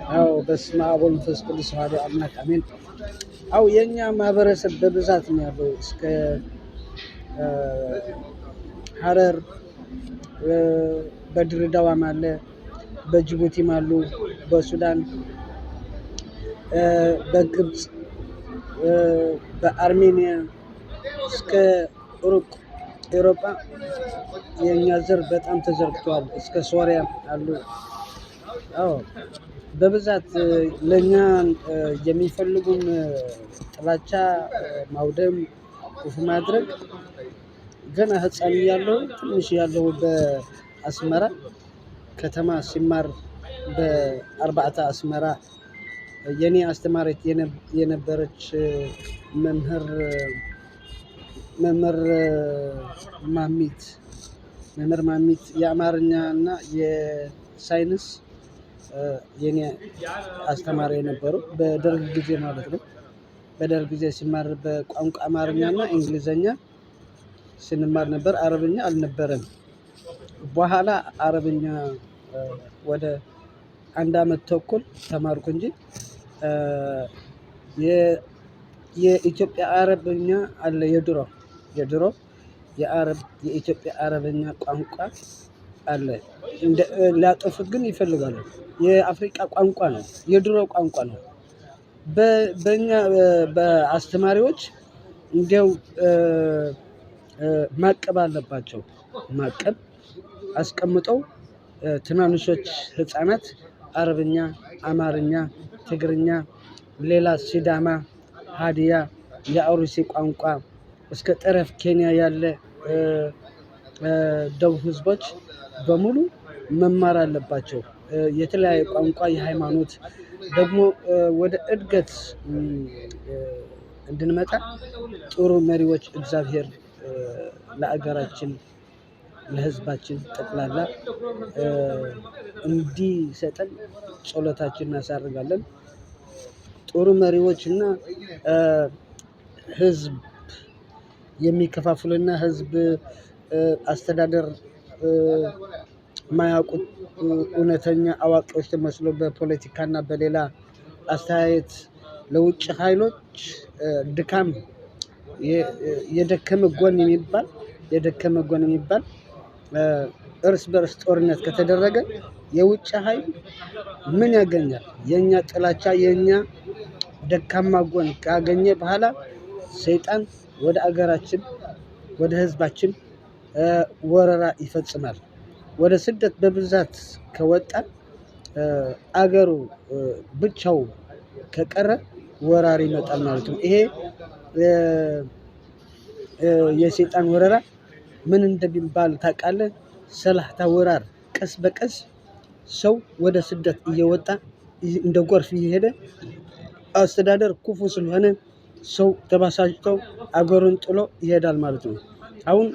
አዎ በስመ አብ ወወልድ ወመንፈስ ቅዱስ አሐዱ አምላክ አሜን። አዎ የኛ ማህበረሰብ በብዛት ነው ያለው እስከ ሀረር በድሬዳዋም አለ፣ በጅቡቲም አሉ፣ በሱዳን፣ በግብፅ፣ በአርሜኒያ እስከ ሩቅ ኤሮጳ የኛ ዘር በጣም ተዘርግቷል። እስከ ሶሪያ አሉ። አዎ በብዛት ለኛ የሚፈልጉን ጥላቻ ማውደም፣ ክፉ ማድረግ ገና ህፃን እያለሁ ትንሽ እያለሁ በአስመራ ከተማ ሲማር በአርባዕተ አስመራ የኔ አስተማሪ የነበረች መምህር ማሚት የአማርኛ እና የሳይንስ የኔ አስተማሪ የነበሩ በደርግ ጊዜ ማለት ነው። በደርግ ጊዜ ሲማር በቋንቋ አማርኛ እና እንግሊዘኛ ስንማር ነበር። አረብኛ አልነበረም። በኋላ አረብኛ ወደ 1 አመት ተኩል ተማርኩ እንጂ የኢትዮጵያ አረብኛ አለ። የድሮ የኢትዮጵያ አረብኛ ቋንቋ አለ። ሊያጠፉት ግን ይፈልጋሉ። የአፍሪካ ቋንቋ ነው፣ የድሮ ቋንቋ ነው። በእኛ በአስተማሪዎች እንዲያው ማቀብ አለባቸው። ማቀብ አስቀምጠው ትናንሾች ህፃናት አረብኛ፣ አማርኛ፣ ትግርኛ፣ ሌላ ሲዳማ፣ ሀዲያ፣ የአሩሲ ቋንቋ እስከ ጠረፍ ኬንያ ያለ ደቡብ ህዝቦች በሙሉ መማር አለባቸው። የተለያየ ቋንቋ፣ የሃይማኖት ደግሞ ወደ እድገት እንድንመጣ ጥሩ መሪዎች እግዚአብሔር ለአገራችን ለህዝባችን ጠቅላላ እንዲሰጠን ጸሎታችንን እናሳርጋለን። ጥሩ መሪዎችና ህዝብ የሚከፋፍሉና ህዝብ አስተዳደር ማያውቁት እውነተኛ አዋቂዎች መስሎ በፖለቲካና በሌላ አስተያየት ለውጭ ኃይሎች ድካም የደከመ ጎን የሚባል እርስ በርስ ጦርነት ከተደረገ የውጭ ኃይል ምን ያገኛል? የኛ ጥላቻ የኛ ደካማ ጎን ካገኘ በኋላ ሰይጣን ወደ አገራችን ወደ ህዝባችን ወረራ ይፈጽማል። ወደ ስደት በብዛት ከወጣ አገሩ ብቻው ከቀረ ወራሪ ይመጣል ማለት ነው። ይሄ የሰይጣን ወረራ ምን እንደሚባል ታውቃለህ? ሰላህታ ወራር። ቀስ በቀስ ሰው ወደ ስደት እየወጣ እንደ ጎርፍ እየሄደ አስተዳደር ክፉ ስለሆነ ሰው ተበሳጭቶ አገሩን ጥሎ ይሄዳል ማለት ነው። አሁን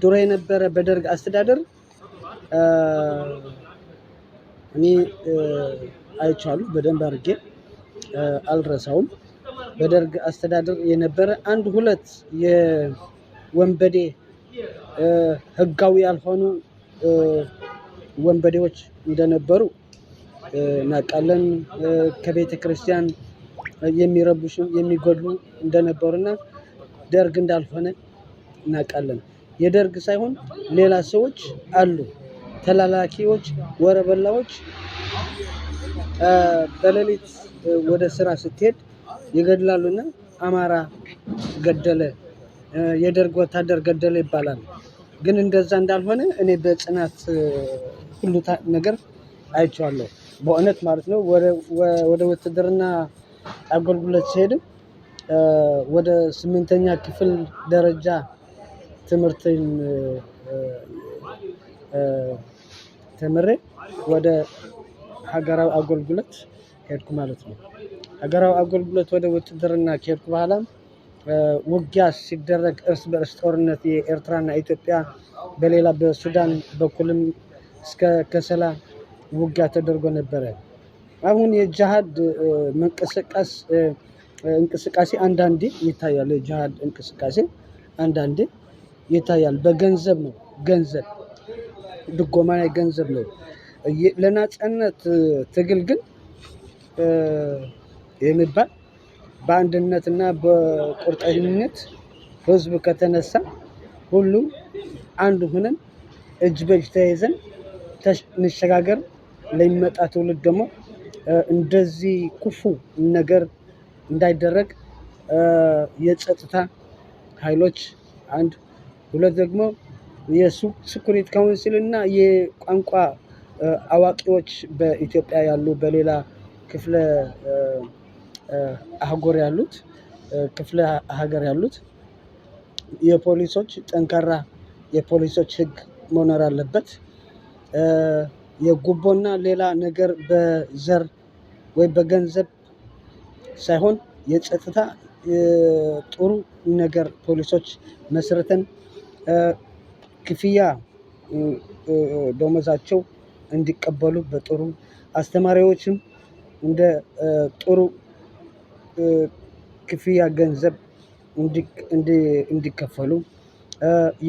ድሮ የነበረ በደርግ አስተዳደር እኔ አይቼዋለሁ በደንብ አድርጌ አልረሳውም። በደርግ አስተዳደር የነበረ 1-2 የወንበዴ ህጋዊ ያልሆኑ ወንበዴዎች እንደነበሩ እናውቃለን። ከቤተ ክርስቲያን የሚረብሹ የሚገድሉ እንደነበሩና ደርግ እንዳልሆነ እናውቃለን። የደርግ ሳይሆን ሌላ ሰዎች አሉ፣ ተላላኪዎች፣ ወረበላዎች። በሌሊት ወደ ስራ ስትሄድ ይገድላሉና አማራ ገደለ፣ የደርግ ወታደር ገደለ ይባላል። ግን እንደዛ እንዳልሆነ እኔ በጽናት ሁሉ ነገር አይቼዋለሁ፣ በእውነት ማለት ነው። ወደ ውትድርና አገልግሎት ሲሄድም ወደ 8ኛ ክፍል ደረጃ ትምህርትን ተምሬ ወደ ሀገራዊ አገልግሎት ሄድኩ ማለት ነው። ሀገራዊ አገልግሎት ወደ ውትድርና ከሄድኩ በኋላ ውጊያ ሲደረግ እርስ በርስ ጦርነት የኤርትራና ኢትዮጵያ በሌላ በሱዳን በኩልም እስከ ከሰላ ውጊያ ተደርጎ ነበረ። አሁን የጂሃድ እንቅስቃሴ አንዳንዴ ይታያል። የጂሃድ እንቅስቃሴ አንዳንዴ ይታያል። በገንዘብ ነው፣ ገንዘብ ድጎማ ገንዘብ ነው። ለነጻነት ትግል ግን የሚባል በአንድነትና በቁርጠኝነት ህዝብ ከተነሳ ሁሉም አንድ ሆነን እጅ በእጅ ተያይዘን እንሸጋገር። ለሚመጣ ትውልድ ደግሞ እንደዚህ ክፉ ነገር እንዳይደረግ የጸጥታ ኃይሎች አንድ፣ ሁለት ደግሞ የሴኩሪቲ ካውንስል እና የቋንቋ አዋቂዎች በኢትዮጵያ ያሉ በሌላ ክፍለ ሀገር ያሉት የፖሊሶች ጠንካራ የፖሊሶች ህግ መኖር አለበት። የጉቦና ሌላ ነገር በዘር ወይ በገንዘብ ሳይሆን የጸጥታ ጥሩ ነገር ፖሊሶች መስርተን ክፍያ ደሞዛቸው እንዲቀበሉ በጥሩ አስተማሪዎችም እንደ ጥሩ ክፍያ ገንዘብ እንዲከፈሉ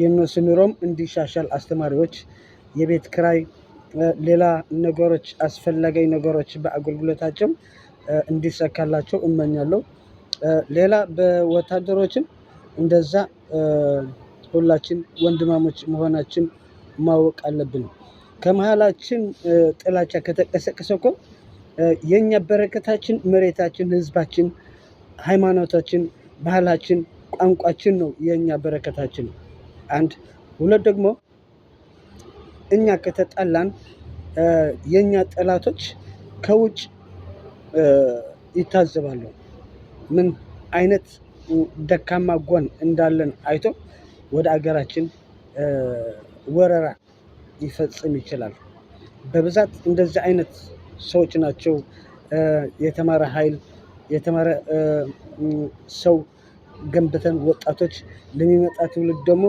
የነሱ ኑሮም እንዲሻሻል አስተማሪዎች የቤት ክራይ ሌላ ነገሮች አስፈላጊ ነገሮች በአገልግሎታቸው እንዲሳካላቸው እመኛለሁ። ሌላ በወታደሮችም እንደዛ ሁላችን ወንድማሞች መሆናችን ማወቅ አለብን። ከመሃላችን ጥላቻ ከተቀሰቀሰ እኮ የኛ በረከታችን መሬታችን፣ ህዝባችን፣ ሃይማኖታችን፣ ባህላችን፣ ቋንቋችን ነው የኛ በረከታችን። አንድ፣ ሁለት ደግሞ እኛ ከተጣላን የኛ ጠላቶች ከውጭ ይታዘባሉ። ምን አይነት ደካማ ጎን እንዳለን አይቶ ወደ አገራችን ወረራ ሊፈጽም ይችላል። በብዛት እንደዚህ አይነት ሰዎች ናቸው የተማረ ኃይል የተማረ ሰው ገንብተን ወጣቶች ለሚመጣ ትውልድ ደግሞ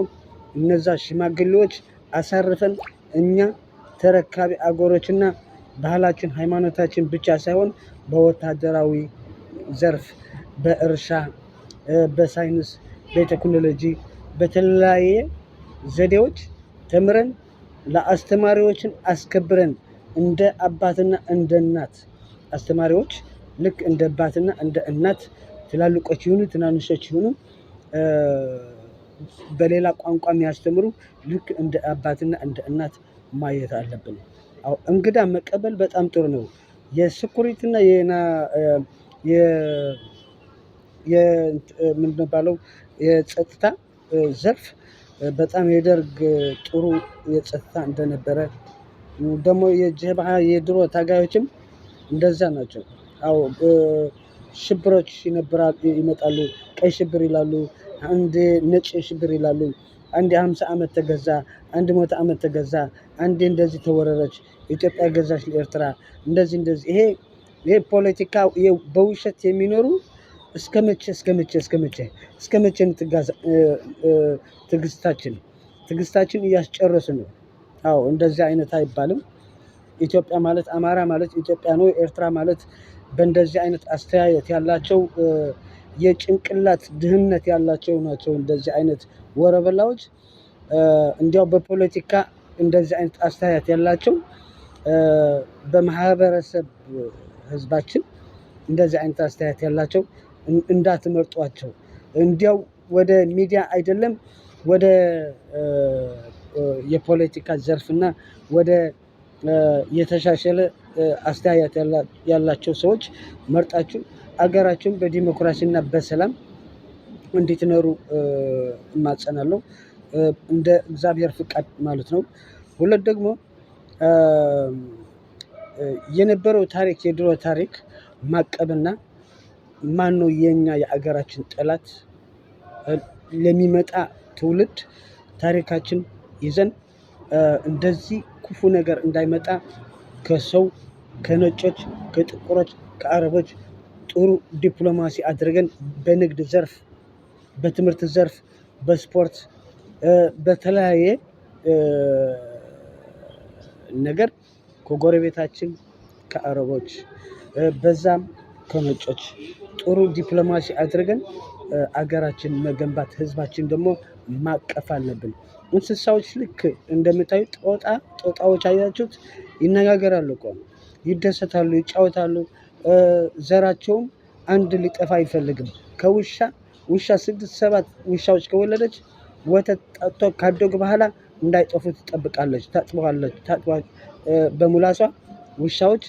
እነዛ ሽማግሌዎች አሳርፈን እኛ ተረካቢ አገሮችና ባህላችን ሃይማኖታችን ብቻ ሳይሆን በወታደራዊ ዘርፍ፣ በእርሻ፣ በሳይንስ፣ በቴክኖሎጂ በተለያየ ዘዴዎች ተምረን ለአስተማሪዎችን አስከብረን እንደ አባትና እንደ እናት አስተማሪዎች ልክ እንደ አባትና እንደ እናት ትላልቆች ይሁኑ ትናንሾች ይሁኑ በሌላ ቋንቋ የሚያስተምሩ ልክ እንደ አባትና እንደ እናት ማየት አለብን። እንግዳ መቀበል በጣም ጥሩ ነው። የሴኩሪቲና የምንባለው የጸጥታ ዘርፍ በጣም የደርግ ጥሩ የጸጥታ እንደነበረ ደግሞ የጀብሃ የድሮ ታጋዮችም እንደዛ ናቸው። ሽብሮች ይመጣሉ፣ ቀይ ሽብር ይላሉ፣ አንድ ነጭ ሽብር ይላሉ፣ አንድ 50 ዓመት ተገዛ፣ አንድ 100 ዓመት ተገዛ፣ አንዴ እንደዚህ ተወረረች ኢትዮጵያ ገዛች ለኤርትራ እንደዚህ ይሄ ፖለቲካ በውሸት የሚኖሩ እስከ መቼ ትዕግስታችን እያስጨረሱ ነው። እንደዚህ አይነት አይባልም። ኢትዮጵያ ማለት አማራ ማለት ኢትዮጵያ ነው። ኤርትራ ማለት በእንደዚህ አይነት አስተያየት ያላቸው የጭንቅላት ድህነት ያላቸው ናቸው። እንደዚህ አይነት ወረበላዎች እንዲያው በፖለቲካ እንደዚህ አይነት አስተያየት ያላቸው በማህበረሰብ ህዝባችን እንደዚህ አይነት አስተያየት ያላቸው እንዳትመርጧቸው። እንዲያው ወደ ሚዲያ አይደለም ወደ የፖለቲካ ዘርፍና ወደ የተሻሸለ አስተያየት ያላቸው ሰዎች መርጣችሁ አገራችሁን በዲሞክራሲና በሰላም እንድትኖሩ እማጸናለሁ። እንደ እግዚአብሔር ፍቃድ ማለት ነው። ሁለት ደግሞ የነበረው ታሪክ የድሮ ታሪክ ማቀብና ማነው የኛ የአገራችን ጠላት ለሚመጣ ትውልድ ታሪካችን ይዘን እንደዚህ ክፉ ነገር እንዳይመጣ ከሰው ከነጮች፣ ከጥቁሮች፣ ከአረቦች ጥሩ ዲፕሎማሲ አድርገን በንግድ ዘርፍ፣ በትምህርት ዘርፍ፣ በስፖርት በተለያየ ነገር ከጎረቤታችን ከአረቦች በዛም ከነጮች ጥሩ ዲፕሎማሲ አድርገን አገራችን መገንባት ህዝባችን ደግሞ ማቀፍ አለብን። እንስሳዎች ልክ እንደምታዩት ጦጣዎች አያችሁት? ይነጋገራሉ እኮ፣ ይደሰታሉ፣ ይጫወታሉ። ዘራቸውም አንድ ሊጠፋ አይፈልግም። ውሻ 6-7 ውሻዎች ከወለደች ወተት ጠጥቶ ካደጉ በኋላ እንዳይጠፉ ትጠብቃለች፣ ታጥበዋለች። በሙላሷ ውሻዎች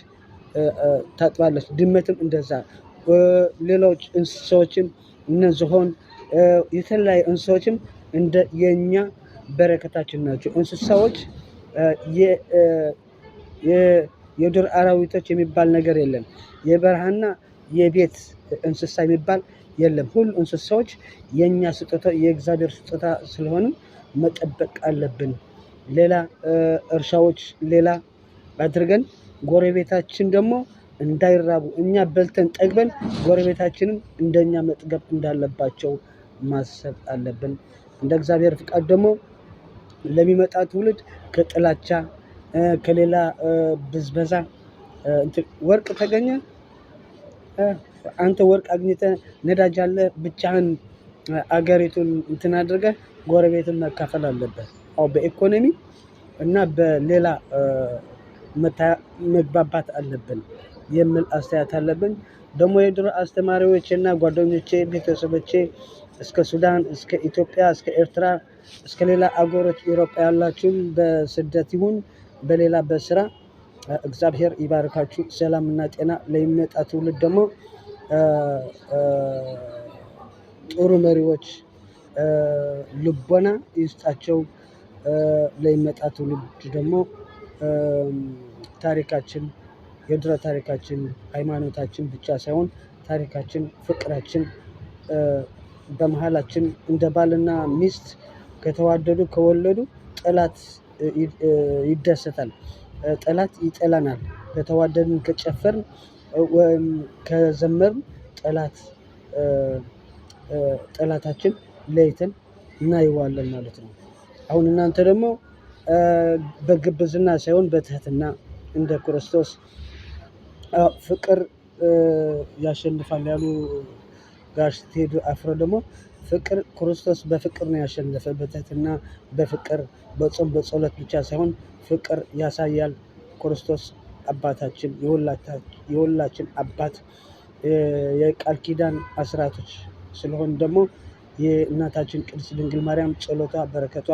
ታጥባለች። ድመትም እንደዛ። ሌሎች እንስሳዎችም እነ ዝሆን የተለያዩ እንስሳዎችም እንደ የኛ በረከታችን ናቸው። እንስሳዎች የዱር አራዊቶች የሚባል ነገር የለም። የበረሃና የቤት እንስሳ የሚባል የለም። ሁሉ እንስሳዎች የኛ ስጦታ የእግዚአብሔር ስጦታ ስለሆኑ መጠበቅ አለብን። ሌላ እርሻዎች ሌላ አድርገን ጎረቤታችን ደግሞ እንዳይራቡ እኛ በልተን ጠግበን ጎረቤታችንን እንደኛ መጥገብ እንዳለባቸው ማሰብ አለብን። እንደ እግዚአብሔር ፍቃድ ደግሞ ለሚመጣ ትውልድ ከጥላቻ ከሌላ ብዝበዛ ወርቅ ተገኘ አንተ ወርቅ አግኝተህ ነዳጅ አለ ብቻህን አገሪቱን እንትን አድርገህ ጎረቤትን መካፈል አለበት። በኢኮኖሚ እና በሌላ መግባባት አለብን የሚል አስተያየት አለብን። ደግሞ የድሮ አስተማሪዎቼ እና ጓደኞቼ ቤተሰቦቼ እስከ ሱዳን እስከ ኢትዮጵያ እስከ ኤርትራ እስከ ሌላ አገሮች ኢሮጳ ያላችሁም በስደት ይሁን በሌላ በስራ እግዚአብሔር ይባርካችሁ። ሰላምና ጤና ለሚመጣ ትውልድ ደግሞ ጥሩ መሪዎች ልቦና ይስጣቸው። ለሚመጣ ትውልድ ደግሞ ታሪካችን የድሮ ታሪካችን ሃይማኖታችን ብቻ ሳይሆን ታሪካችን ፍቅራችን በመሃላችን እንደ ባልና ሚስት ከተዋደዱ ከወለዱ ጠላት ይደሰታል፣ ጠላት ይጠላናል። ከተዋደድን ከጨፈርን ወይም ከዘመርን ጠላታችን ለይተን እናየዋለን ማለት ነው። አሁን እናንተ ደግሞ በግብዝና ሳይሆን በትህትና እንደ ክርስቶስ ፍቅር ያሸንፋል ያሉ ጋሽ ቴዲ አፍሮ ደግሞ ፍቅር ክርስቶስ በፍቅር ነው ያሸነፈ። በትህትና በፍቅር በጾም በጸሎት ብቻ ሳይሆን ፍቅር ያሳያል። ክርስቶስ አባታችን የሁላችን አባት የቃል ኪዳን አስራቶች ስለሆን ደግሞ የእናታችን ቅድስት ድንግል ማርያም ጸሎቷ በረከቷ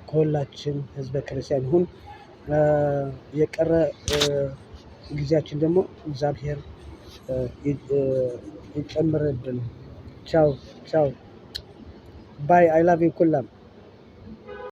ከሁላችን ህዝበ ክርስቲያን ይሁን። የቀረ ጊዜያችን ደግሞ እግዚአብሔር ይጨምርብን። ቻው ባይ አይ ላቭ ዩ ኩላም